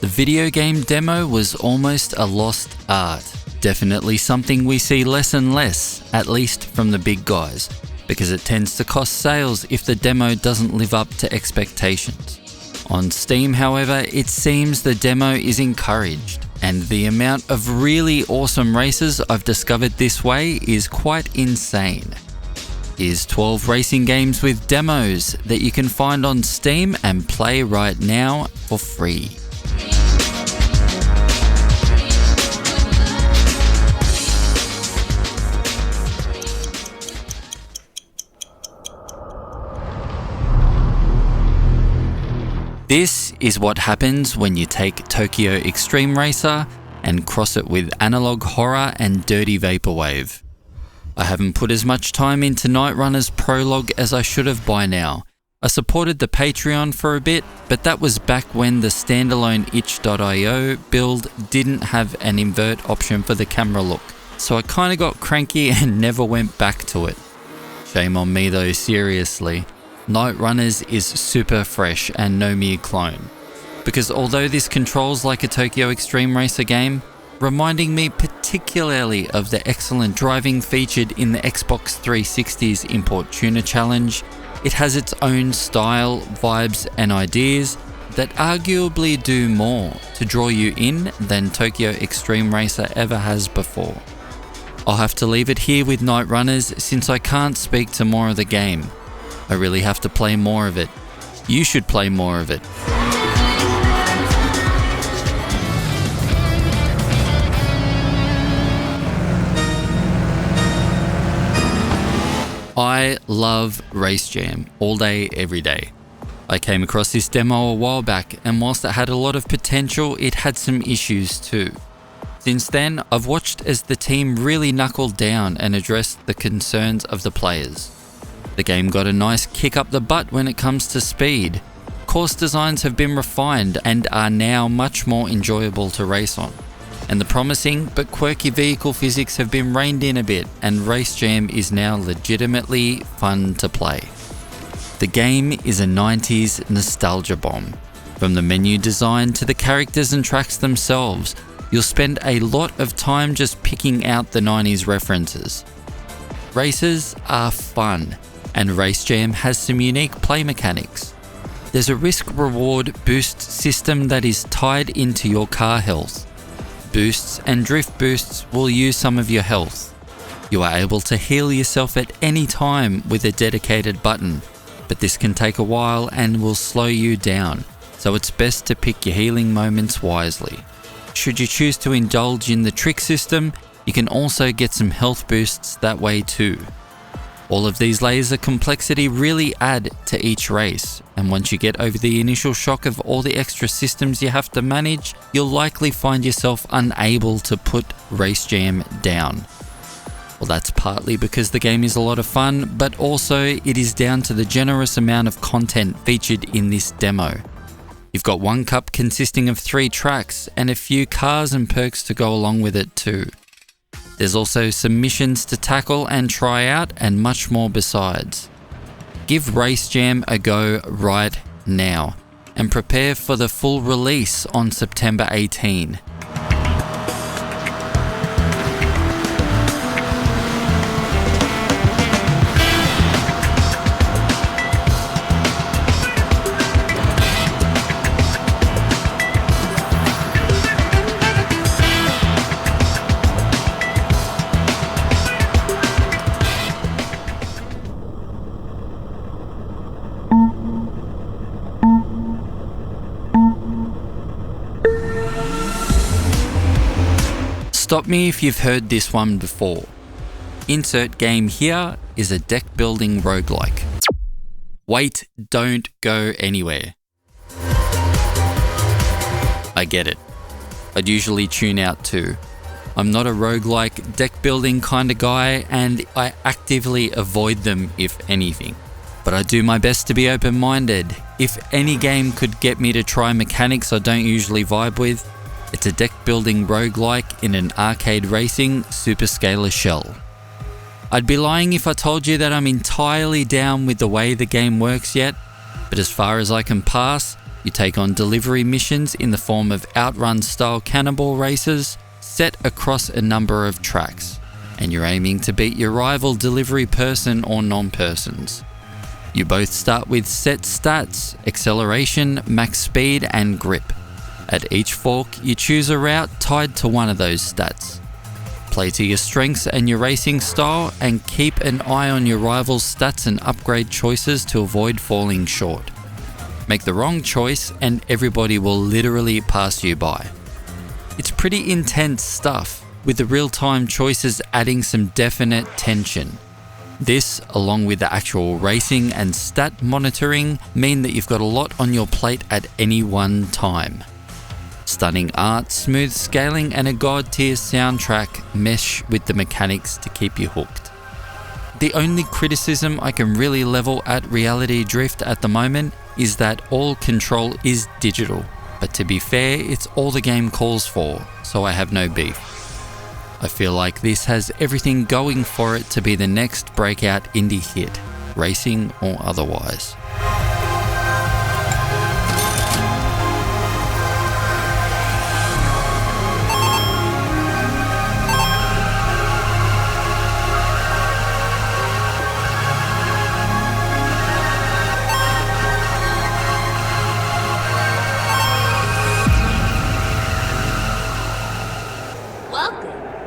The video game demo was almost a lost art. Definitely something we see less and less, at least from the big guys, because it tends to cost sales if the demo doesn't live up to expectations. On Steam, however, it seems the demo is encouraged, and the amount of really awesome races I've discovered this way is quite insane. Here's 12 racing games with demos that you can find on Steam and play right now for free. This is what happens when you take Tokyo Extreme Racer and cross it with Analog Horror and Dirty Vaporwave. I haven't put as much time into Night Runner's Prologue as I should have by now. I supported the Patreon for a bit, but that was back when the standalone itch.io build didn't have an invert option for the camera look, so I kinda got cranky and never went back to it. Shame on me though, seriously. Night Runners is super fresh and no mere clone, because although this controls like a Tokyo Extreme Racer game, reminding me particularly of the excellent driving featured in the Xbox 360's Import Tuner Challenge, it has its own style, vibes and ideas that arguably do more to draw you in than Tokyo Extreme Racer ever has before. I'll have to leave it here with Night Runners since I can't speak to more of the game. I really have to play more of it. You should play more of it. I love Race Jam all day, every day. I came across this demo a while back, and whilst it had a lot of potential, it had some issues too. Since then, I've watched as the team really knuckled down and addressed the concerns of the players. The game got a nice kick up the butt when it comes to speed. Course designs have been refined and are now much more enjoyable to race on. And the promising but quirky vehicle physics have been reined in a bit, and Race Jam is now legitimately fun to play. The game is a 90s nostalgia bomb. From the menu design to the characters and tracks themselves, you'll spend a lot of time just picking out the 90s references. Races are fun, and Race Jam has some unique play mechanics. There's a risk-reward boost system that is tied into your car health. Boosts and drift boosts will use some of your health. You are able to heal yourself at any time with a dedicated button, but this can take a while and will slow you down, so it's best to pick your healing moments wisely. Should you choose to indulge in the trick system, you can also get some health boosts that way too. All of these layers of complexity really add to each race, and once you get over the initial shock of all the extra systems you have to manage, you'll likely find yourself unable to put Race Jam down. Well, that's partly because the game is a lot of fun, but also it is down to the generous amount of content featured in this demo. You've got one cup consisting of 3 tracks and a few cars and perks to go along with it too. There's also some missions to tackle and try out, and much more besides. Give Race Jam a go right now, and prepare for the full release on September 18. Stop me if you've heard this one before. Insert game here is a deck building roguelike. Wait, don't go anywhere. I get it. I'd usually tune out too. I'm not a roguelike deck building kind of guy, and I actively avoid them if anything. But I do my best to be open-minded. If any game could get me to try mechanics I don't usually vibe with, it's a deck building roguelike in an arcade racing superscalar shell. I'd be lying if I told you that I'm entirely down with the way the game works yet, but as far as I can pass, You take on delivery missions in the form of outrun-style cannonball races set across a number of tracks, and you're aiming to beat your rival delivery person or non-persons. You both start with set stats: acceleration, max speed, and grip. At each fork, you choose a route tied to one of those stats. Play to your strengths and your racing style, and keep an eye on your rival's stats and upgrade choices to avoid falling short. Make the wrong choice and everybody will literally pass you by. It's pretty intense stuff, with the real-time choices adding some definite tension. This, along with the actual racing and stat monitoring, mean that you've got a lot on your plate at any one time. Stunning art, smooth scaling, and a god-tier soundtrack mesh with the mechanics to keep you hooked. The only criticism I can really level at Reality Drift at the moment is that all control is digital, but to be fair, it's all the game calls for, so I have no beef. I feel like this has everything going for it to be the next breakout indie hit, racing or otherwise.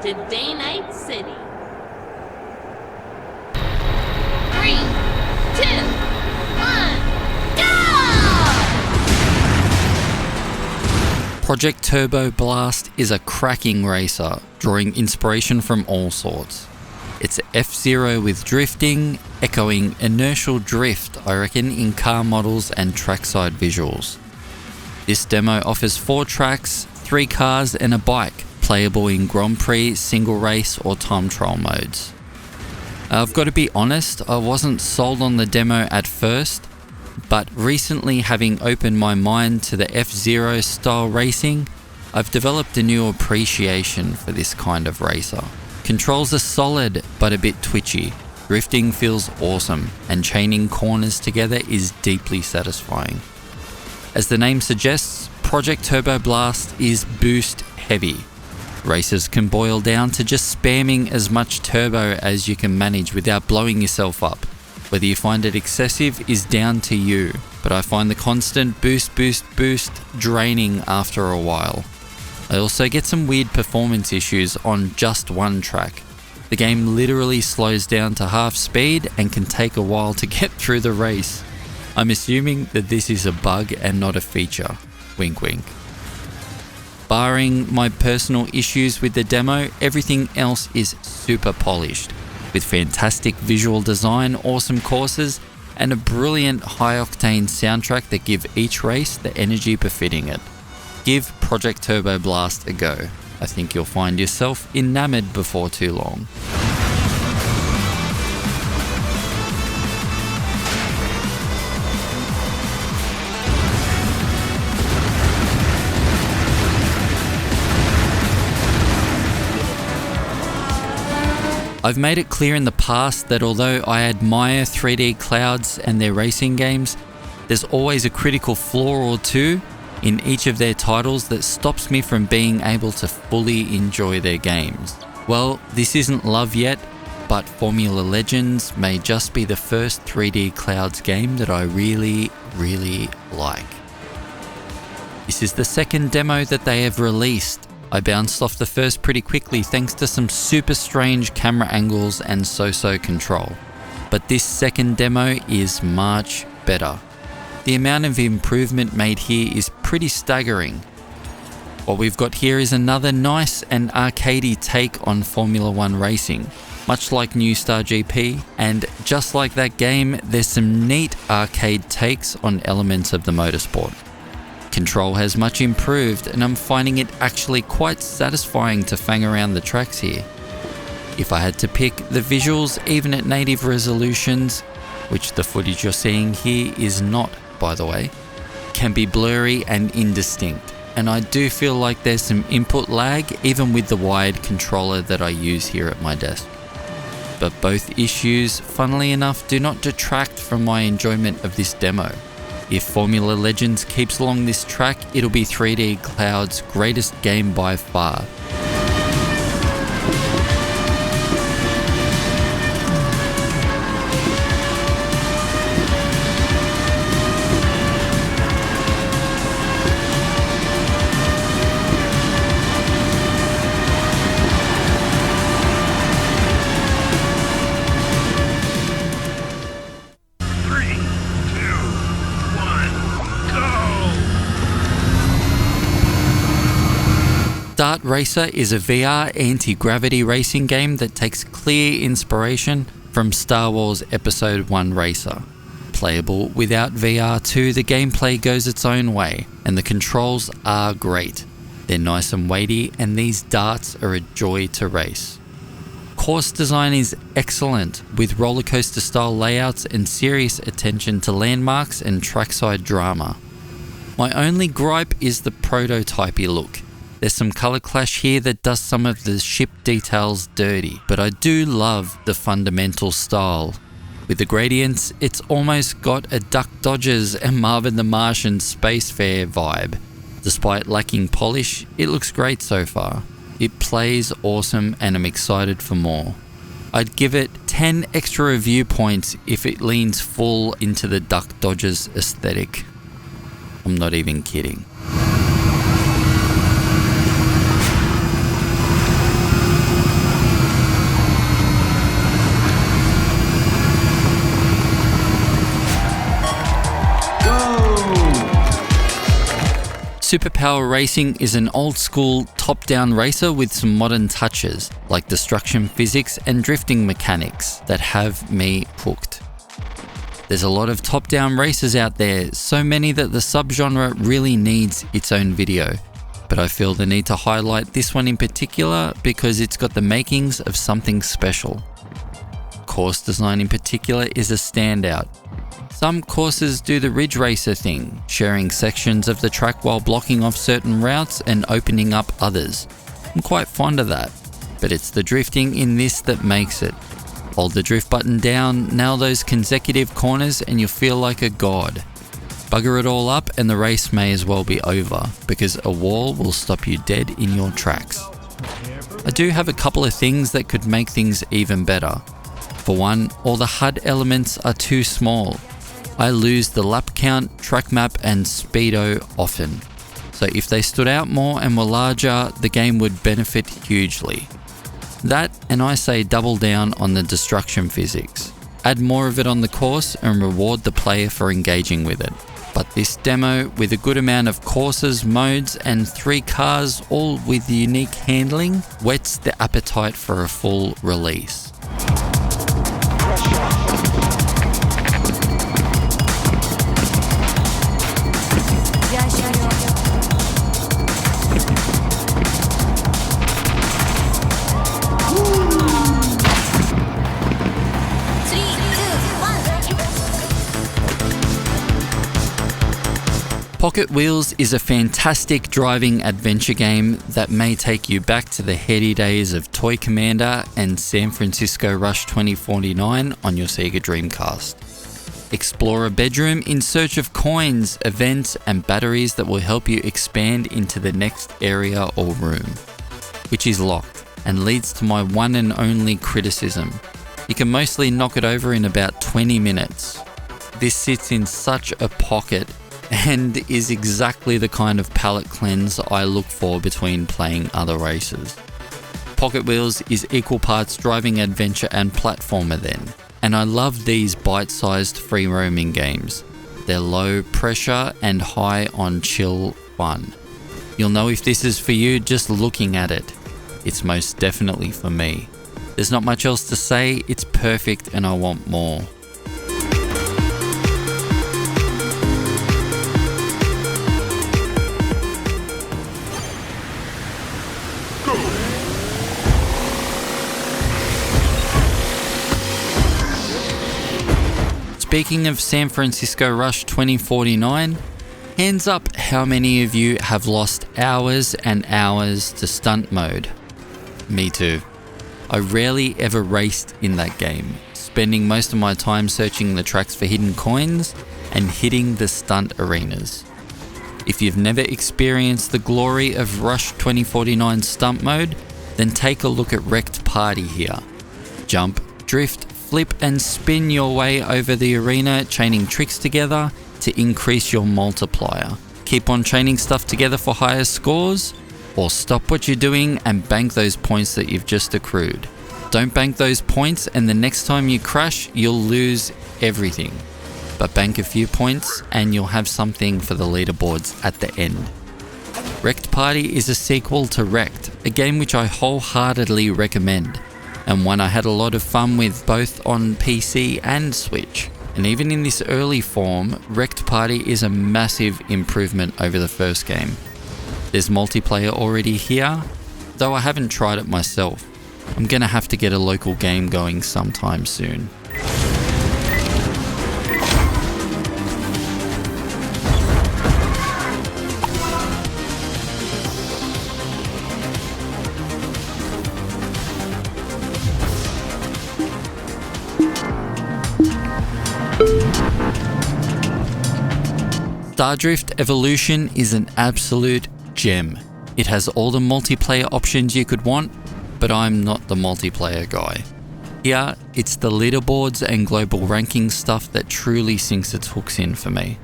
To Day Night City. 3, 2, 1, go! Project Turboblast is a cracking racer, drawing inspiration from all sorts. It's F-Zero with drifting, echoing inertial drift, I reckon, in car models and trackside visuals. This demo offers 4 tracks, 3 cars and a bike, playable in Grand Prix, single race or time trial modes. I've got to be honest, I wasn't sold on the demo at first, but recently, having opened my mind to the F-Zero style racing, I've developed a new appreciation for this kind of racer. Controls are solid but a bit twitchy, drifting feels awesome, and chaining corners together is deeply satisfying. As the name suggests, Project Turboblast is boost heavy. Races can boil down to just spamming as much turbo as you can manage without blowing yourself up. Whether you find it excessive is down to you, but I find the constant boost draining after a while. I also get some weird performance issues on just one track. The game literally slows down to half speed and can take a while to get through the race. I'm assuming that this is a bug and not a feature. Wink wink. Barring my personal issues with the demo, everything else is super polished, with fantastic visual design, awesome courses, and a brilliant high-octane soundtrack that give each race the energy befitting it. Give Project Turboblast a go. I think you'll find yourself enamored before too long. I've made it clear in the past that although I admire 3D Clouds and their racing games, there's always a critical flaw or two in each of their titles that stops me from being able to fully enjoy their games. Well, this isn't love yet, but Formula Legends may just be the first 3D Clouds game that I really like. This is the second demo that they have released. I bounced off the first pretty quickly thanks to some super strange camera angles and so-so control. But this second demo is much better. The amount of improvement made here is pretty staggering. What we've got here is another nice and arcadey take on Formula 1 racing, much like New Star GP, and just like that game, there's some neat arcade takes on elements of the motorsport. Control has much improved and I'm finding it actually quite satisfying to fang around the tracks here. If I had to pick, the visuals, even at native resolutions, which the footage you're seeing here is not, by the way, can be blurry and indistinct, and I do feel like there's some input lag even with the wired controller that I use here at my desk. But both issues, funnily enough, do not detract from my enjoyment of this demo. If Formula Legends keeps along this track, it'll be 3D Cloud's greatest game by far. Dart Racer is a VR anti-gravity racing game that takes clear inspiration from Star Wars Episode 1 Racer. Playable without VR 2, the gameplay goes its own way, and the controls are great. They're nice and weighty, and these darts are a joy to race. Course design is excellent, with rollercoaster style layouts and serious attention to landmarks and trackside drama. My only gripe is the prototypey look. There's some colour clash here that does some of the ship details dirty, but I do love the fundamental style. With the gradients, it's almost got a Duck Dodgers and Marvin the Martian Space Fair vibe. Despite lacking polish, it looks great so far. It plays awesome and I'm excited for more. I'd give it 10 extra review points if it leans full into the Duck Dodgers aesthetic. I'm not even kidding. Superpower Racing is an old-school top-down racer with some modern touches, like destruction physics and drifting mechanics that have me hooked. There's a lot of top-down racers out there, so many that the subgenre really needs its own video, but I feel the need to highlight this one in particular because it's got the makings of something special. Course design in particular is a standout. Some courses do the Ridge Racer thing, sharing sections of the track while blocking off certain routes and opening up others. I'm quite fond of that, but it's the drifting in this that makes it. Hold the drift button down, nail those consecutive corners and you'll feel like a god. Bugger it all up and the race may as well be over, because a wall will stop you dead in your tracks. I do have a couple of things that could make things even better. For one, all the HUD elements are too small. I lose the lap count, track map and speedo often. So if they stood out more and were larger, the game would benefit hugely. That, and I say double down on the destruction physics. Add more of it on the course and reward the player for engaging with it. But this demo, with a good amount of courses, modes and 3 cars, all with unique handling, whets the appetite for a full release. Pocket Wheels is a fantastic driving adventure game that may take you back to the heady days of Toy Commander and San Francisco Rush 2049 on your Sega Dreamcast. Explore a bedroom in search of coins, events and batteries that will help you expand into the next area or room, which is locked and leads to my one and only criticism. You can mostly knock it over in about 20 minutes. This sits in such a pocket and is exactly the kind of palate cleanse I look for between playing other races. Pocket Wheels is equal parts driving adventure and platformer then, and I love these bite-sized free roaming games. They're low pressure and high on chill fun. You'll know if this is for you just looking at it. It's most definitely for me. There's not much else to say, it's perfect and I want more. Speaking of San Francisco Rush 2049, hands up how many of you have lost hours and hours to stunt mode. Me too. I rarely ever raced in that game, spending most of my time searching the tracks for hidden coins and hitting the stunt arenas. If you've never experienced the glory of Rush 2049 stunt mode, then take a look at REKT Party here. Jump, drift, flip and spin your way over the arena, chaining tricks together to increase your multiplier. Keep on chaining stuff together for higher scores, or stop what you're doing and bank those points that you've just accrued. Don't bank those points and the next time you crash, you'll lose everything. But bank a few points and you'll have something for the leaderboards at the end. REKT Party is a sequel to REKT, a game which I wholeheartedly recommend, and one I had a lot of fun with both on PC and Switch. And even in this early form, REKT Party is a massive improvement over the first game. There's multiplayer already here, though I haven't tried it myself. I'm gonna have to get a local game going sometime soon. Stardrift Evolution is an absolute gem. It has all the multiplayer options you could want, but I'm not the multiplayer guy. Here, it's the leaderboards and global ranking stuff that truly sinks its hooks in for me.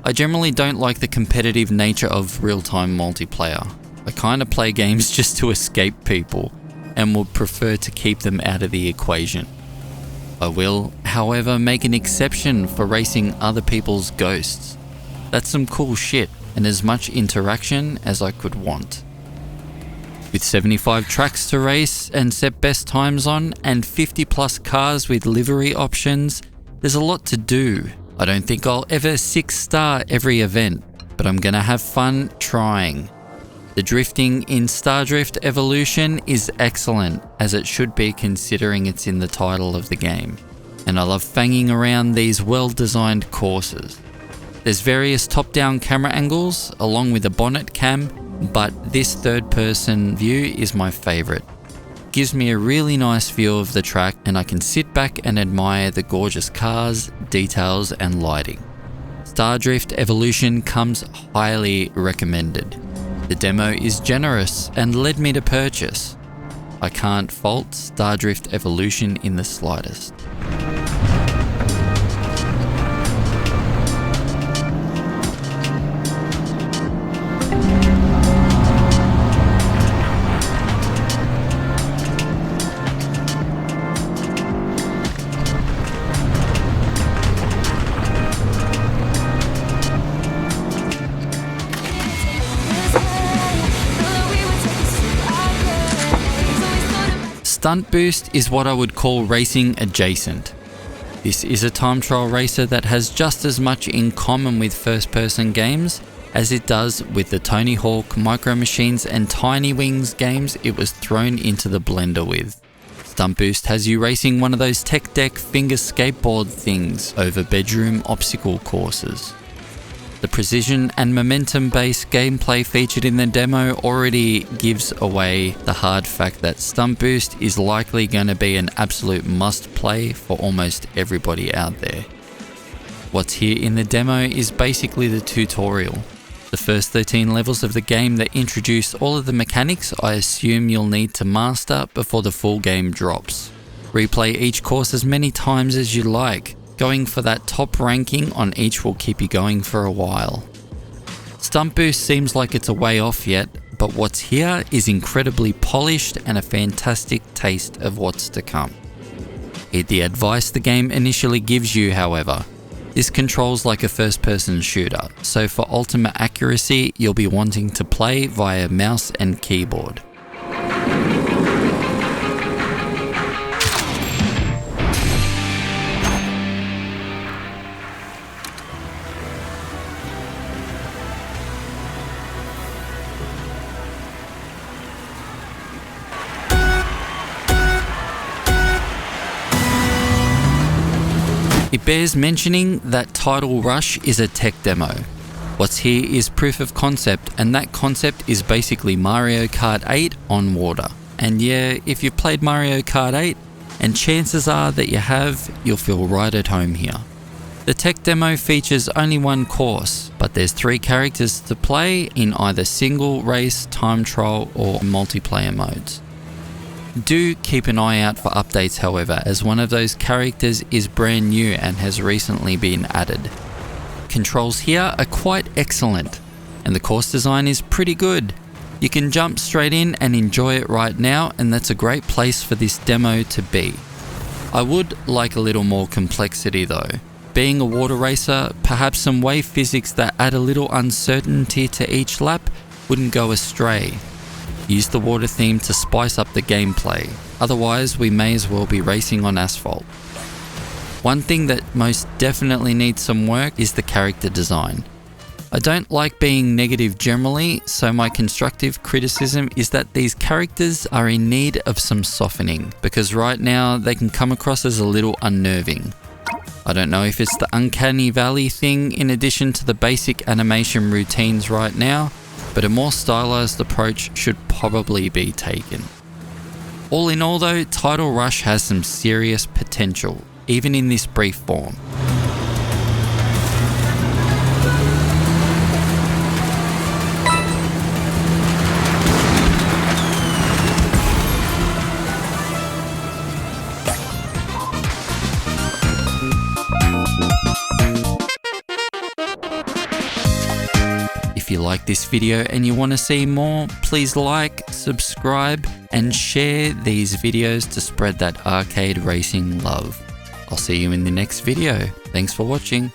I generally don't like the competitive nature of real-time multiplayer. I kinda play games just to escape people, and would prefer to keep them out of the equation. I will, however, make an exception for racing other people's ghosts. That's some cool shit, and as much interaction as I could want. With 75 tracks to race and set best times on, and 50 plus cars with livery options, there's a lot to do. I don't think I'll ever 6-star every event, but I'm gonna have fun trying. The drifting in Stardrift Evolution is excellent, as it should be considering it's in the title of the game. And I love fanging around these well-designed courses. There's various top-down camera angles, along with a bonnet cam, but this third-person view is my favourite. Gives me a really nice view of the track, and I can sit back and admire the gorgeous cars, details and lighting. Stardrift Evolution comes highly recommended. The demo is generous and led me to purchase. I can't fault Stardrift Evolution in the slightest. STUNTBOOST is what I would call racing adjacent. This is a time trial racer that has just as much in common with first-person games as it does with the Tony Hawk, Micro Machines and Tiny Wings games it was thrown into the blender with. STUNTBOOST has you racing one of those tech deck finger skateboard things over bedroom obstacle courses. The precision and momentum-based gameplay featured in the demo already gives away the hard fact that STUNTBOOST is likely going to be an absolute must-play for almost everybody out there. What's here in the demo is basically the tutorial. The first 13 levels of the game that introduce all of the mechanics I assume you'll need to master before the full game drops. Replay each course as many times as you like. Going for that top ranking on each will keep you going for a while. STUNTBOOST seems like it's a way off yet, but what's here is incredibly polished and a fantastic taste of what's to come. Heed the advice the game initially gives you, however. This controls like a first-person shooter, so for ultimate accuracy, you'll be wanting to play via mouse and keyboard. It bears mentioning that Tidal Rush is a tech demo. What's here is proof of concept, and that concept is basically Mario Kart 8 on water. And yeah, if you've played Mario Kart 8, and chances are that you have, you'll feel right at home here. The tech demo features only one course, but there's 3 characters to play in either single, race, time trial or multiplayer modes. Do keep an eye out for updates however, as one of those characters is brand new and has recently been added. Controls here are quite excellent, and the course design is pretty good. You can jump straight in and enjoy it right now, and that's a great place for this demo to be. I would like a little more complexity though. Being a water racer, perhaps some wave physics that add a little uncertainty to each lap wouldn't go astray. Use the water theme to spice up the gameplay, otherwise we may as well be racing on asphalt. One thing that most definitely needs some work is the character design. I don't like being negative generally, so my constructive criticism is that these characters are in need of some softening, because right now they can come across as a little unnerving. I don't know if it's the uncanny valley thing in addition to the basic animation routines right now, but a more stylized approach should probably be taken. All in all though, Tidal Rush has some serious potential, even in this brief form. If you like this video and you want to see more, please like, subscribe, and share these videos to spread that arcade racing love. I'll see you in the next video. Thanks for watching.